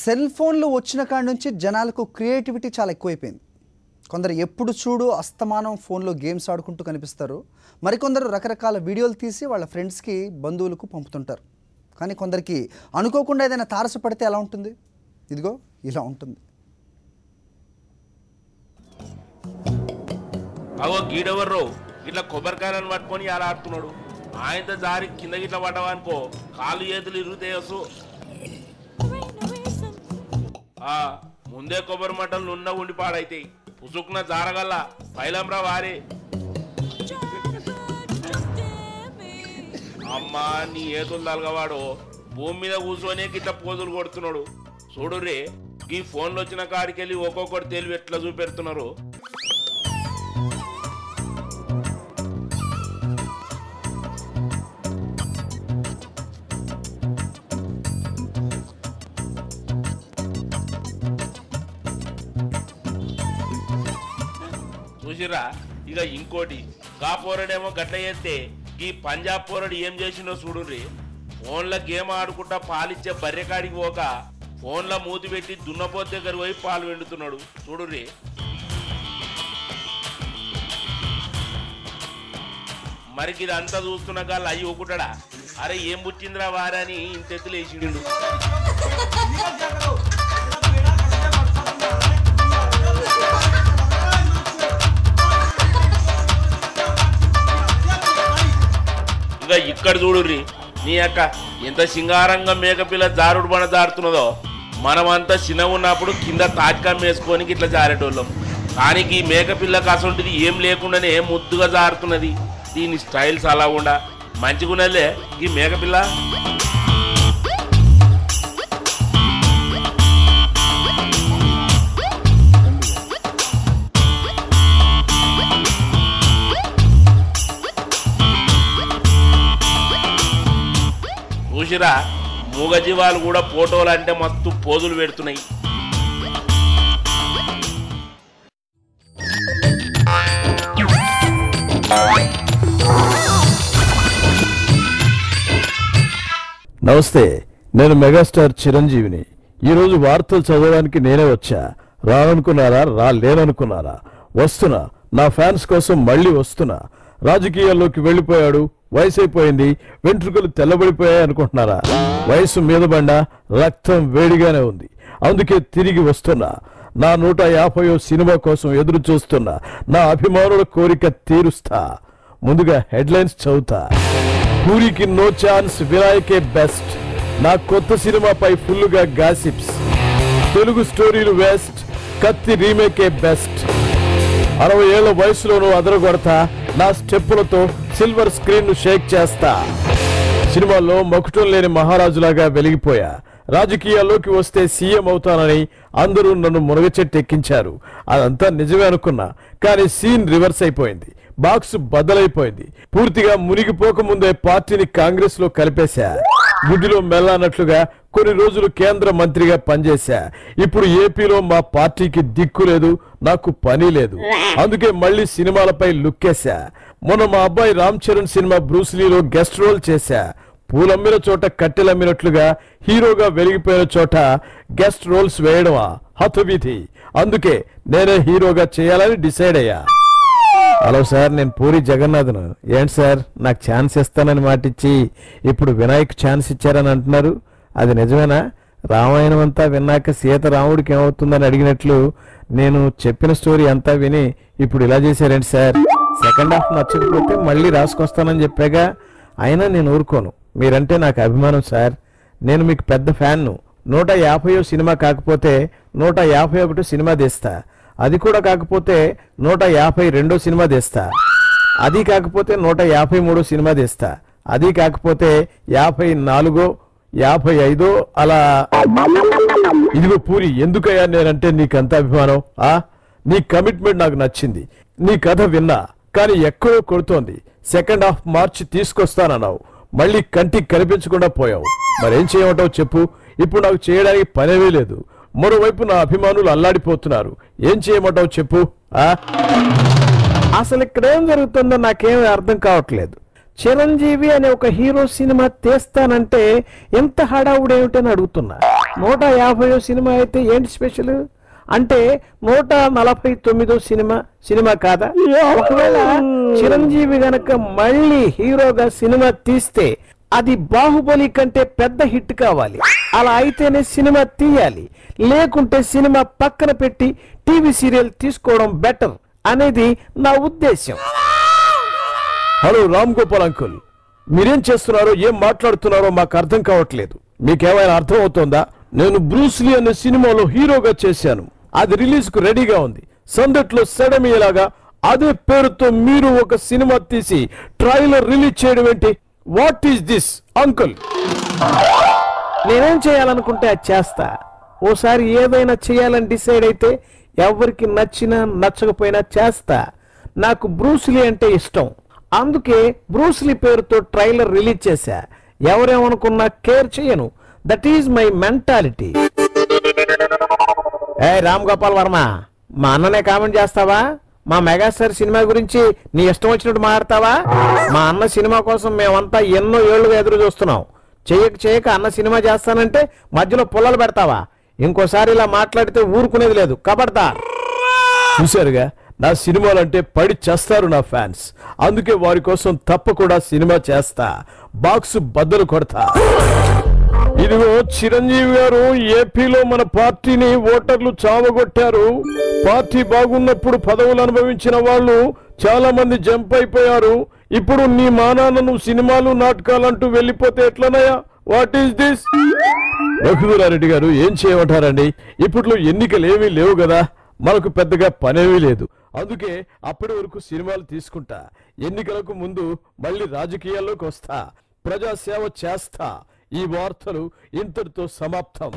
Cell ఫోన్లు వచ్చిన కాడి నుంచి జనాలకు క్రియేటివిటీ చాలా ఎక్కువైపోయింది. కొందరు ఎప్పుడు చూడు అస్తమానం ఫోన్లో గేమ్స్ ఆడుకుంటూ కనిపిస్తారు. మరికొందరు రకరకాల వీడియోలు తీసి వాళ్ళ ఫ్రెండ్స్కి బంధువులకు పంపుతుంటారు. కానీ కొందరికి అనుకోకుండా ఏదైనా తారసపడితే ఎలా ఉంటుంది? ఇదిగో ఇలా ఉంటుంది. అవో గీడెవర్రో ఇట్లా కొబ్బరికాయలను పట్టుకొని అలా ఆడుతున్నాడు. ఆయనతో జారి కింద గిట్ల పడ్డావనుకో కాళ్ళు చేతులు ఇరుగుతాయసు. ముందే కొబ్బరి మట్టలు నున్న ఉండి పాడైతాయి. పుసుకున జారగల్లా పైలంరా వారే. అమ్మా నీ ఏతులు తలగవాడు భూమి మీద కూర్చొని గిట్ల పోజులు కొడుతున్నాడు. చూడు రే ఈ ఫోన్లు వచ్చిన కాడికెళ్ళి ఒక్కొక్కటి తెలివి ఎట్లా చూపెడుతున్నారు. చూసిరా ఇక ఇంకోటి గా పోరడేమో గట్ల చేస్తే ఈ పంజాబ్ పోరడు ఏం చేసిండో చూడుర్రి. ఫోన్ల గేమ్ ఆడుకుంటా పాలిచ్చే బర్రెకాడికి పోక ఫోన్ల మూతి పెట్టి దున్నపోతు దగ్గర పోయి పాలు వెండుతున్నాడు. చూడుర్రి మరికి ఇదంతా చూస్తున్న గాళ్ళు అయ్యి ఒకటడా అరే ఏం పుట్టిందిరా వారని ఇంతెత్తులు వేసిండు. ఇక ఇక్కడ చూడుర్రి నీ అక్క ఎంత సింగారంగా మేకపిల్ల జారుడు పన జారుతున్నదో. మనమంతా చిన్న ఉన్నప్పుడు కింద తాజ్కం వేసుకొని ఇట్లా జారేటోళ్ళం. కానీ ఈ మేకపిల్లకి అసలుంటిది ఏం లేకుండానే ముద్దుగా జారుతున్నది. దీని స్టైల్స్ అలా ఉండా మంచిగున్నలే ఈ మేకపిల్ల. చూసిరా మూగజీవాలు కూడా ఫోటోలు అంటే మస్తు పోజులు పెడుతున్నాయి. నమస్తే, నేను మెగాస్టార్ చిరంజీవిని. ఈరోజు వార్తలు చదవడానికి నేనే వచ్చా. రాననుకున్నారా? లేననుకున్నారా? వస్తున్నా. నా ఫ్యాన్స్ కోసం మళ్ళీ వస్తున్నా. రాజకీయాల్లోకి వెళ్ళిపోయాడు, వయసు అయిపోయింది, వెంట్రుకలు తెల్లబడిపోయాయి అనుకుంటున్నారా? వయసు మీద బండ, రక్తం వేడిగానే ఉంది. అందుకే తిరిగి వస్తున్నా. నా 150వ సినిమా కోసం ఎదురు చూస్తున్నా. నా అభిమానుల కోరిక తీరుస్తా. ముందుగా హెడ్లైన్స్ చదువుతా. పూరికి నో ఛాన్స్, వినాయకే బెస్ట్. నా కొత్త సినిమాపై ఫుల్లుగా గాసిప్స్. తెలుగు స్టోరీలు వేస్ట్, కత్తి రీమేకే బెస్ట్. 60 ఏళ్ల వయసులోనూ అదరగొడతా. నా స్టెప్పులతో సిల్వర్ స్క్రీన్ ను షేక్ చేస్తా. సినిమాల్లో మకుటం లేని మహారాజులాగా వెలిగిపోయా. రాజకీయాల్లోకి వస్తే సీఎం అవుతానని అందరూ నన్ను మునగచెట్టు ఎక్కించారు. అదంతా నిజమే అనుకున్నా. కానీ సీన్ రివర్స్ అయిపోయింది. బాక్స్ బద్దలైపోయింది. పూర్తిగా మునిగిపోకముందే పార్టీని కాంగ్రెస్ లో కలిపేశా. గుడ్డిలో మెల్లన్నట్లుగా కొన్ని రోజులు కేంద్ర మంత్రిగా పనిచేశా. ఇప్పుడు ఏపీలో మా పార్టీకి దిక్కు లేదు, నాకు పని లేదు. అందుకే మళ్ళీ సినిమాలపై లుక్కేశా. మొన్న మా అబ్బాయి రామ్ చరణ్ సినిమా బ్రూస్లీలో గెస్ట్ రోల్ చేశా. పూలమ్మిన చోట కట్టెలమ్మినట్లుగా హీరోగా వెలిగిపోయిన చోట గెస్ట్ రోల్స్ వేయడమా హతవిధి. అందుకే నేనే హీరోగా చేయాలని డిసైడ్ అయ్యా. హలో సార్, నేను పూరి జగన్నాథ్ను. ఏంటి సార్, నాకు ఛాన్స్ ఇస్తానని మాటిచ్చి ఇప్పుడు వినాయక్ ఛాన్స్ ఇచ్చారని అంటున్నారు. అది నిజమేనా? రామాయణం అంతా విన్నాక సీత రాముడికి ఏమవుతుందని అడిగినట్లు నేను చెప్పిన స్టోరీ అంతా విని ఇప్పుడు ఇలా చేశారేంటి సార్? సెకండ్ హాఫ్ నచ్చకపోతే మళ్ళీ రాసుకొస్తానని చెప్పాగా. అయినా నేను ఊరుకోను. మీరంటే నాకు అభిమానం సార్. నేను మీకు పెద్ద ఫ్యాన్ను. 150వ సినిమా కాకపోతే 151 సినిమా తీస్తా. అది కూడా కాకపోతే 152 సినిమా తీస్తా. అది కాకపోతే 153 సినిమా తీస్తా. అది కాకపోతే 54, 55 అలా. ఇదిగో పూరి, ఎందుకయ్యా నేనంటే నీకంత అభిమానం? నీ కమిట్మెంట్ నాకు నచ్చింది. నీ కథ విన్నా, కానీ ఎక్కడో కొడుతోంది. సెకండ్ హాఫ్ మార్చి తీసుకొస్తానన్నావు, మళ్ళీ కంటికి కనిపించకుండా పోయావు. మరేం చేయమంటావు చెప్పు? ఇప్పుడు నాకు చేయడానికి పనేవీ లేదు. మరోవైపు నా అభిమానులు అల్లాడిపోతున్నారు. ఏం చేయమంటావు చెప్పు? అసలు ఇక్కడేం జరుగుతుందో నాకేం అర్థం కావట్లేదు. చిరంజీవి అనే ఒక హీరో సినిమా తీస్తానంటే ఎంత హడావుడేమిటని అడుగుతున్నా. 150వ సినిమా అయితే ఏంటి స్పెషల్? అంటే 149వ సినిమా కాదా? ఒకవేళ చిరంజీవి గనక మళ్ళీ హీరోగా సినిమా తీస్తే అది బాహుబలి కంటే పెద్ద హిట్ కావాలి. అలా అయితేనే సినిమా తీయాలి, లేకుంటే సినిమా పక్కన పెట్టి టీవీ సీరియల్ తీసుకోవడం బెటర్ అనేది నా ఉద్దేశం. హలో రామ్ గోపాల్ అంకుల్, మీరేం చేస్తున్నారో ఏం మాట్లాడుతున్నారో మాకు అర్థం కావట్లేదు. మీకేమైనా అర్థం అవుతుందా? నేను బ్రూస్లీ అనే సినిమాలో హీరోగా చేశాను. అది రిలీజ్ కు రెడీగా ఉంది. సందట్లో సెడమిలాగా అదే పేరుతో మీరు ఒక సినిమా తీసి ట్రైలర్ రిలీజ్ చేయడం ఏంటి? What is this uncle? నేనేం చేయాలనుకుంటే అది చేస్తా. ఓసారి ఏదైనా చేయాలని డిసైడ్ అయితే ఎవరికి నచ్చినా నచ్చకపోయినా చేస్తా. నాకు బ్రూస్లీ అంటే ఇష్టం, అందుకే బ్రూస్లీ పేరుతో ట్రైలర్ రిలీజ్ చేశా. ఎవరేమనుకున్నా కేర్ చేయను. That is my mentality. ఏ రామ్ గోపాల్ వర్మ, మా అన్ననే కామెంట్ చేస్తావా? మా మెగాస్టార్ సినిమా గురించి నీ ఇష్టం వచ్చినట్టు మాట్లాడతావా? మా అన్న సినిమా కోసం మేమంతా ఎన్నో ఏళ్లుగా ఎదురు చూస్తున్నాం. చేయక అన్న సినిమా చేస్తానంటే మధ్యలో పుల్లలు పెడతావా? ఇంకోసారి ఇలా మాట్లాడితే ఊరుకునేది లేదు. కబడ్దార్. చూశారుగా, నా సినిమాలంటే పడి చేస్తారు నా ఫ్యాన్స్. అందుకే వారి కోసం తప్పకుండా సినిమా చేస్తా, బాక్స్ బద్దలు కొడతా. ఇదిగో చిరంజీవి గారు, ఏపీలో మన పార్టీని ఓటర్లు చావగొట్టారు. పార్టీ బాగున్నప్పుడు పదవులు అనుభవించిన వాళ్ళు చాలా మంది జంప్ అయిపోయారు. ఇప్పుడు నీ మానాన్న నువ్వు సినిమాలు నాటకాలంటూ వెళ్ళిపోతే ఎట్లనయ్యా? What is this? రఘువీరారెడ్డి గారు, ఏం చేయమంటారండి? ఇప్పట్లో ఎన్నికలు ఏమీ లేవు కదా, మనకు పెద్దగా పనేమీ లేదు. అందుకే అప్పటి వరకు సినిమాలు తీసుకుంటా. ఎన్నికలకు ముందు మళ్ళీ రాజకీయాల్లోకి వస్తా, ప్రజాసేవ చేస్తా. ఈ వార్తలు ఇంతటితో సమాప్తం.